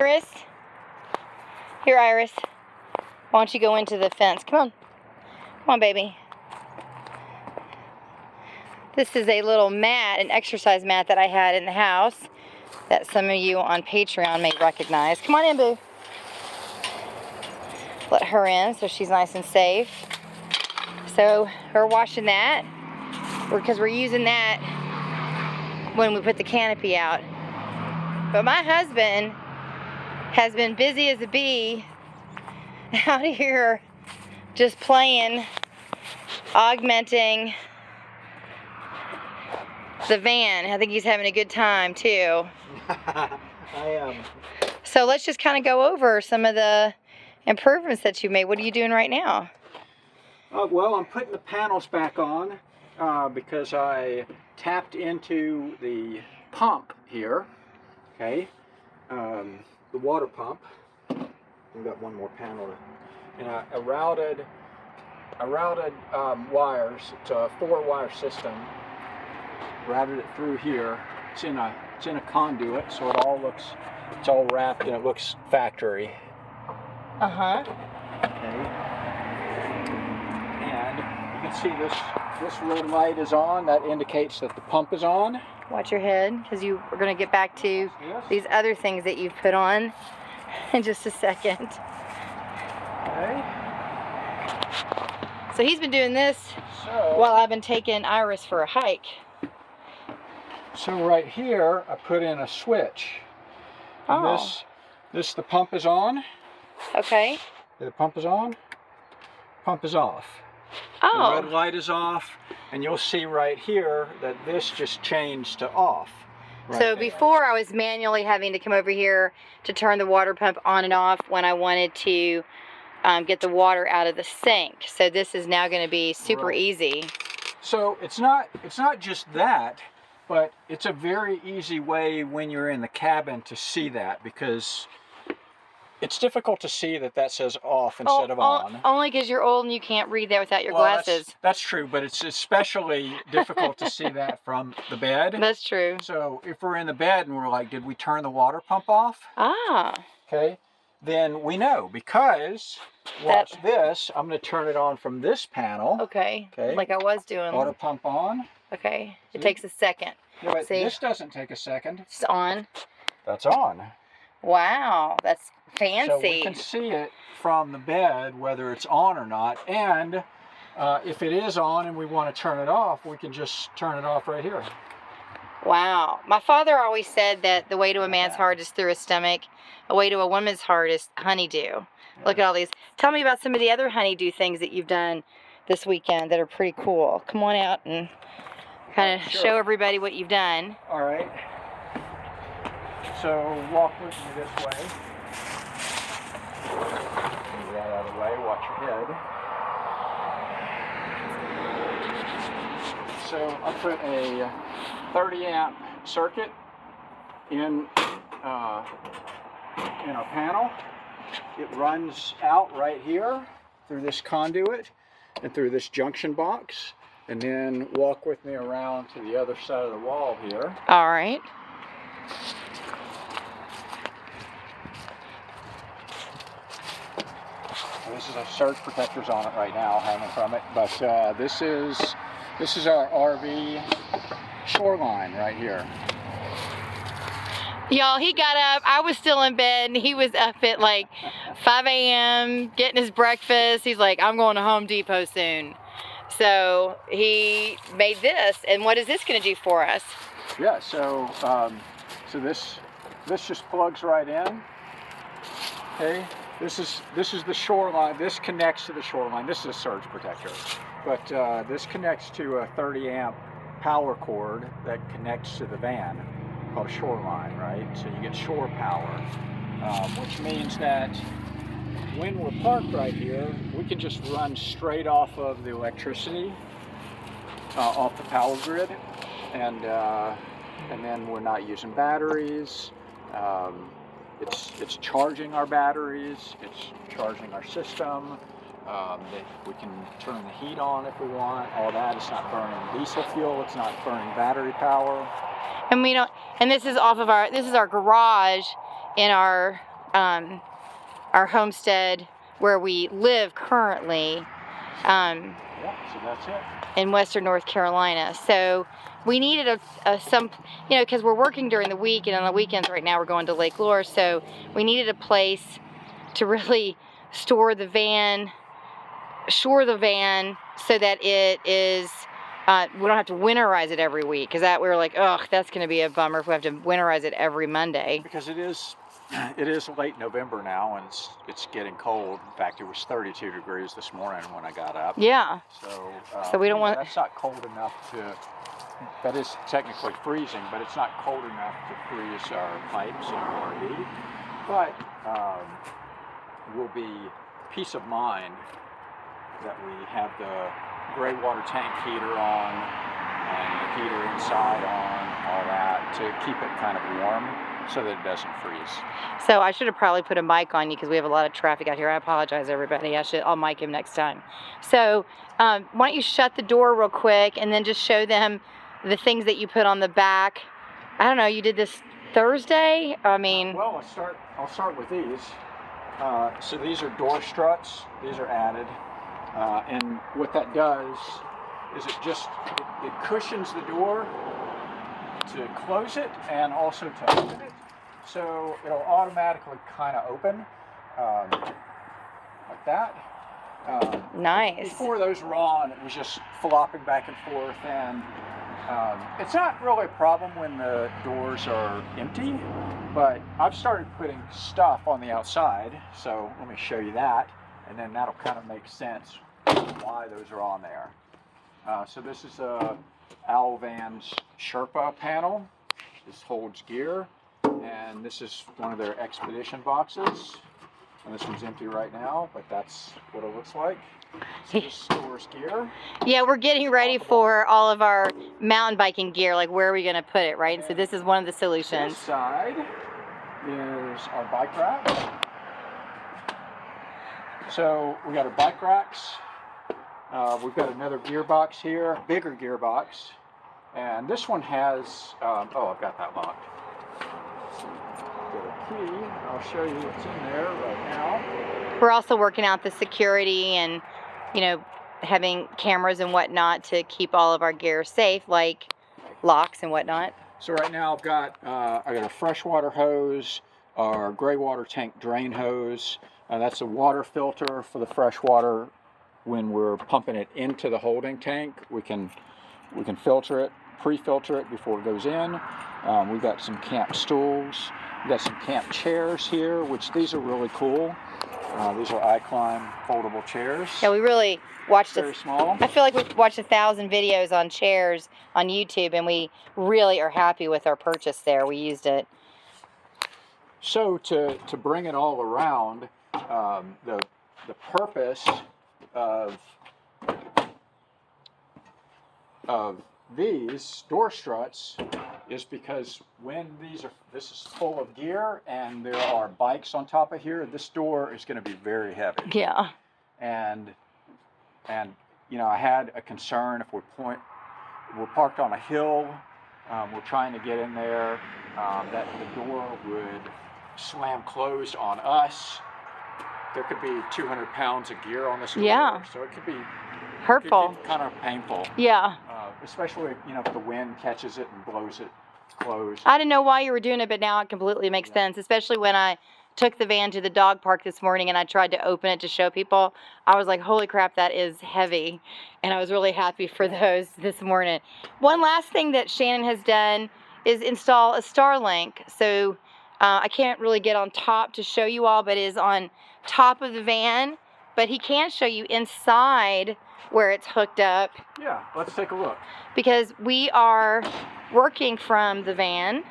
Iris? Here, Iris. Why don't you go into the fence? Come on. Come on, baby. This is a little mat, an exercise mat that I had in the house that some of you on Patreon may recognize. Come on in, boo. Let her in so she's nice and safe. So we're washing that because we're using that when we put the canopy out. But my husband has been busy as a bee out here just playing, augmenting the van. I think he's having a good time too. I am. So let's just kind of go over some of the improvements that you made. What are you doing right now? Well, I'm putting the panels back on because I tapped into the pump here. Okay, the water pump. We've got one more panel, and I routed wires. It's a 4-wire system. Routed it through here. It's in a conduit, so it's all wrapped and it looks factory. Uh-huh. Okay. And you can see this red light is on. That indicates that the pump is on. Watch your head, because you are going to get back to these other things that you've put on in just a second. Okay. So he's been doing this while I've been taking Iris for a hike. So right here, I put in a switch. And Oh. The pump is on. Okay. The pump is on. Pump is off. Oh. The red light is off, and you'll see right here that this just changed to off. Right So there. before I was manually having to come over here to turn the water pump on and off when I wanted to get the water out of the sink. So this is now going to be super easy. So it's not just that, but it's a very easy way when you're in the cabin to see that, because it's difficult to see that says off instead of on. Only because you're old and you can't read that without your Well, glasses. That's true, but it's especially difficult to see that from the bed. That's true. So if we're in the bed and we're like, did we turn the water pump off? Ah. Okay, then we know, because watch this. I'm going to turn it on from this panel. Okay. Like I was doing. Water pump on. Okay. It takes a second. Yeah, but See? this doesn't take a second. It's on. That's on. Wow, that's fancy. So we can see it from the bed whether it's on or not, and if it is on and we want to turn it off, we can just turn it off right here. Wow. My father always said that the way to a man's heart is through his stomach. The way to a woman's heart is honeydew. Yes. Look at all these. Tell me about some of the other honeydew things that you've done this weekend that are pretty cool. Come on out and kind of show everybody what you've done. All right. So walk with me this way. Move that out of the way. Watch your head. So I put a 30 amp circuit in our panel. It runs out right here through this conduit and through this junction box, and then walk with me around to the other side of the wall here. All right. This is a surge protectors on it right now, hanging from it. But this is our RV shoreline right here. Y'all, he got up. I was still in bed, and he was up at like 5 a.m. getting his breakfast. He's like, I'm going to Home Depot soon. So he made this. And what is this going to do for us? Yeah, so this just plugs right in. Okay. This is the shoreline. This connects to the shoreline. This is a surge protector, but this connects to a 30 amp power cord that connects to the van, called a shoreline, right? So you get shore power, which means that when we're parked right here, we can just run straight off of the electricity, off the power grid, and then we're not using batteries. It's charging our batteries, it's charging our system, we can turn the heat on if we want, all that. It's not burning diesel fuel, it's not burning battery power. And we don't, and this is off of this is our garage in our our homestead where we live currently. Yeah, so that's it. In Western North Carolina. So we needed some, you know, because we're working during the week, and on the weekends right now we're going to Lake Lure, so we needed a place to really store the van, shore the van, so that it is, we don't have to winterize it every week, because that we were like, ugh, that's going to be a bummer if we have to winterize it every Monday. Because it is late November now, and it's getting cold. In fact, it was 32 degrees this morning when I got up. Yeah. So we don't want. That's not cold enough to. That is technically freezing, but it's not cold enough to freeze our pipes and our RV. But will be peace of mind that we have the gray water tank heater on and the heater inside on, all that, to keep it kind of warm so that it doesn't freeze. So I should have probably put a mic on you because we have a lot of traffic out here. I apologize, everybody. I'll mic him next time. So why don't you shut the door real quick and then just show them the things that you put on the back. I don't know, you did this Thursday? I mean... Well, I'll start with these. So these are door struts. These are added. And what that does is it cushions the door to close it and also to open it. So it'll automatically kind of open like that. Nice. Before those were on, it was just flopping back and forth, and it's not really a problem when the doors are empty, but I've started putting stuff on the outside, so let me show you that, and then that'll kind of make sense why those are on there. So this is a Owl Van's Sherpa panel. This holds gear, and this is one of their expedition boxes. And this one's empty right now, but that's what it looks like. So this stores gear. Yeah, we're getting ready for all of our mountain biking gear, like where are we going to put it, right? And so this is one of the solutions. This side is our bike racks. So we got our bike racks. We've got another gearbox here, bigger gearbox. And this one has, oh, I've got that locked. Get a key. I'll show you what's in there right now. We're also working out the security and, you know, having cameras and whatnot to keep all of our gear safe, like locks and whatnot. So right now I've got I got a freshwater hose, our gray water tank drain hose. That's a water filter for the fresh water. When we're pumping it into the holding tank, we can filter it, pre-filter it before it goes in. We've got some camp stools. We've got some camp chairs here, which these are really cool. These are iClimb foldable chairs. Yeah, we really watched very small. I feel like we've watched 1,000 videos on chairs on YouTube, and we really are happy with our purchase there. We used it. So to bring it all around, the purpose of these door struts is because when this is full of gear and there are bikes on top of here, this door is going to be very heavy. Yeah. And you know, I had a concern if we're parked on a hill, we're trying to get in there, that the door would slam closed on us. There could be 200 pounds of gear on this door, yeah. So it could be hurtful, kind of painful. Yeah. Especially, you know, if the wind catches it and blows it closed. I didn't know why you were doing it, but now it completely makes sense. Especially when I took the van to the dog park this morning and I tried to open it to show people. I was like, holy crap, that is heavy. And I was really happy for those this morning. One last thing that Shannon has done is install a Starlink. So I can't really get on top to show you all, but it is on top of the van. But he can show you inside where it's hooked up. Yeah, let's take a look. Because we are working from the van.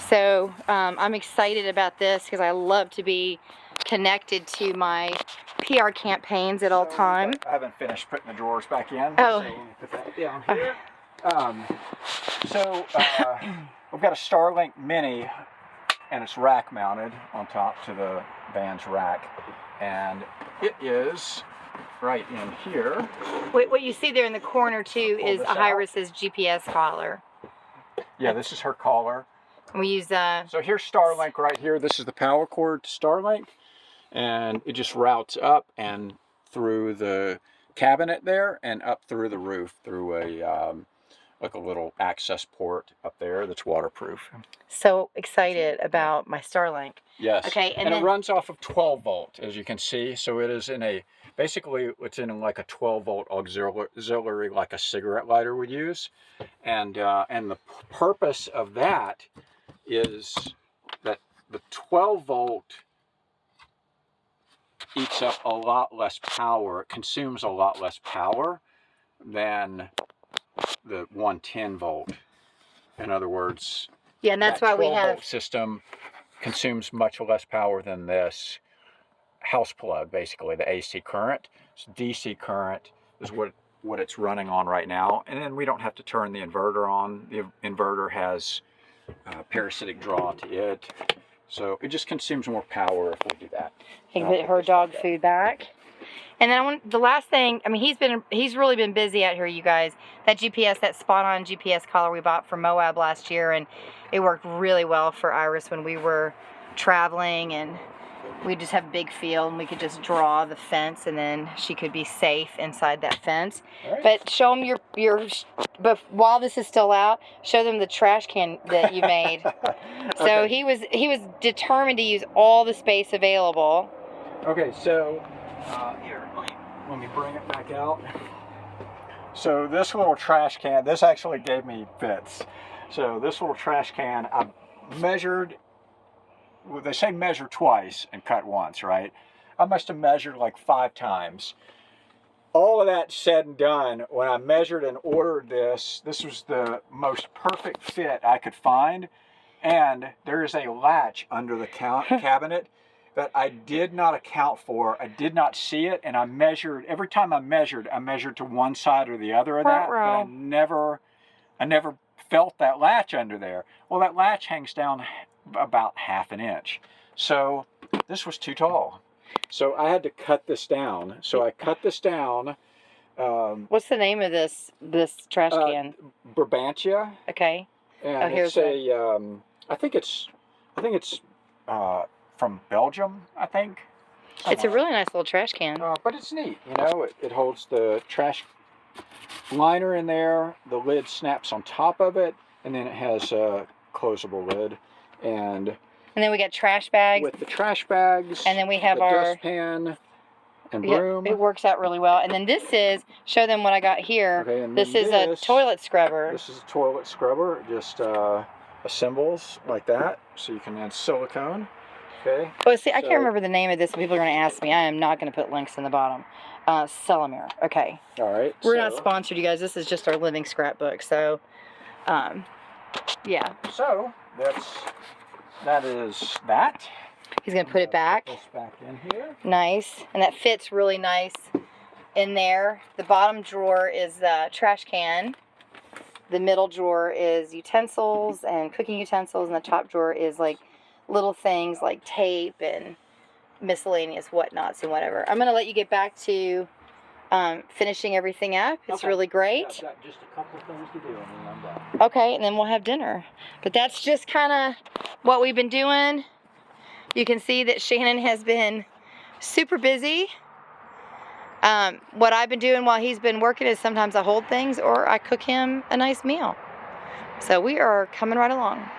So I'm excited about this because I love to be connected to my PR campaigns at all times. I haven't finished putting the drawers back in. Oh. So put that down here. We've got a Starlink Mini, and it's rack mounted on top to the van's rack. And it is right in here. What you see there in the corner too is Iris's GPS collar. Yeah, this is her collar. We use So here's Starlink right here. This is the power cord to Starlink, and it just routes up and through the cabinet there and up through the roof through a like a little access port up there that's waterproof. so excited about my Starlink. Yes. Okay, and then, it runs off of 12 volt, as you can see. So it is in a, basically it's in like a 12 volt auxiliary, like a cigarette lighter would use. And the purpose of that is that the 12 volt eats up a lot less power. It consumes a lot less power than the 110 volt. In other words, yeah, and that's why we 12 have volt system consumes much less power than this house plug, basically the AC current. So DC current is what it's running on right now, and then we don't have to turn the inverter on. The inverter has parasitic draw to it, so it just consumes more power if we do that. he can put her dog food back. And then I want the last thing. I mean, he's really been busy out here, you guys. That GPS, that spot-on GPS collar we bought from Moab last year, and it worked really well for Iris when we were traveling, and we just have a big field, and we could just draw the fence, and then she could be safe inside that fence. Right. But show them but while this is still out, show them the trash can that you made. So Okay. he was determined to use all the space available. Okay, so here, let me bring it back out. So this little trash can, this actually gave me fits. So this little trash can, I measured, well, they say measure twice and cut once, right? I must have measured like 5 times. All of that said and done, when I measured and ordered this was the most perfect fit I could find. And there is a latch under the cabinet that I did not account for. I did not see it, and I measured, every time I measured to one side or the other of that, but I never felt that latch under there. Well, that latch hangs down about ½ an inch. So this was too tall. So I had to cut this down. So I cut this down. What's the name of this trash can? Brabantia. Okay. And here's I think it's from Belgium, I think. It's a really nice little trash can. But it's neat, you know. It holds the trash liner in there. The lid snaps on top of it, and then it has a closable lid. And then we got trash bags. With the trash bags. And then we have the our dustpan and broom. It works out really well. And then this is, show them what I got here. Okay, and this is a toilet scrubber. This is a toilet scrubber. It just assembles like that, so you can add silicone. Okay. Oh, see, I can't remember the name of this. People are going to ask me. I am not going to put links in the bottom. Celamere. Okay. All right. We're not sponsored, you guys. This is just our living scrapbook. So, yeah. So that is that. He's going to put it back. Put this back in here. Nice. And that fits really nice in there. The bottom drawer is the trash can. The middle drawer is utensils and cooking utensils. And the top drawer is like little things like tape and miscellaneous whatnots and whatever. I'm going to let you get back to finishing everything up. It's really great. I've got just a couple things to do and then I'm done. Okay, and then we'll have dinner. But that's just kind of what we've been doing. You can see that Shannon has been super busy. What I've been doing while he's been working is sometimes I hold things or I cook him a nice meal. So we are coming right along.